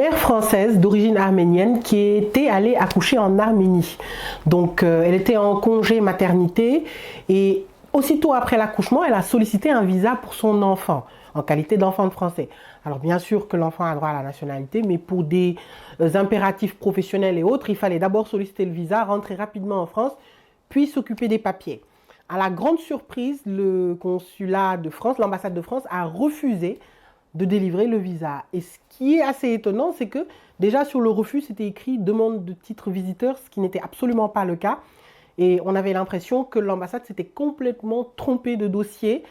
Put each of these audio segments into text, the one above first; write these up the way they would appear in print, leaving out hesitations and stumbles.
mère française d'origine arménienne qui était allée accoucher en Arménie. Donc, elle était en congé maternité et aussitôt après l'accouchement, elle a sollicité un visa pour son enfant, en qualité d'enfant de français. Alors, bien sûr que l'enfant a droit à la nationalité, mais pour des impératifs professionnels et autres, il fallait d'abord solliciter le visa, rentrer rapidement en France, puis s'occuper des papiers. À la grande surprise, le consulat de France, l'ambassade de France, a refusé de délivrer le visa. Et ce qui est assez étonnant, c'est que déjà sur le refus, c'était écrit demande de titre visiteur, ce qui n'était absolument pas le cas. Et on avait l'impression que l'ambassade s'était complètement trompée de dossier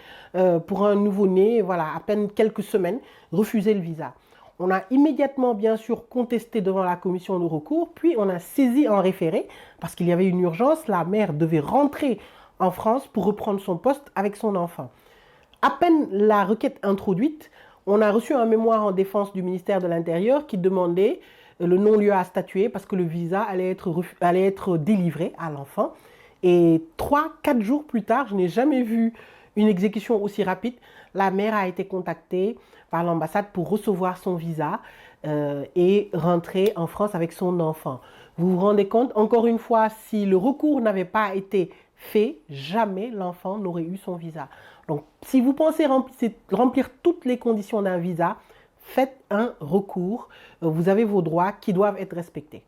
pour un nouveau-né, voilà, à peine quelques semaines, refuser le visa. On a immédiatement, bien sûr, contesté devant la commission de recours, puis on a saisi un référé, parce qu'il y avait une urgence, la mère devait rentrer en France pour reprendre son poste avec son enfant. À peine la requête introduite, on a reçu un mémoire en défense du ministère de l'Intérieur qui demandait le non-lieu à statuer parce que le visa allait être délivré à l'enfant. Et 3-4 jours plus tard, je n'ai jamais vu une exécution aussi rapide. La mère a été contactée par l'ambassade pour recevoir son visa et rentrer en France avec son enfant. Vous vous rendez compte, encore une fois, si le recours n'avait pas été fait, jamais l'enfant n'aurait eu son visa. Donc, si vous pensez remplir toutes les conditions d'un visa, faites un recours. Vous avez vos droits qui doivent être respectés.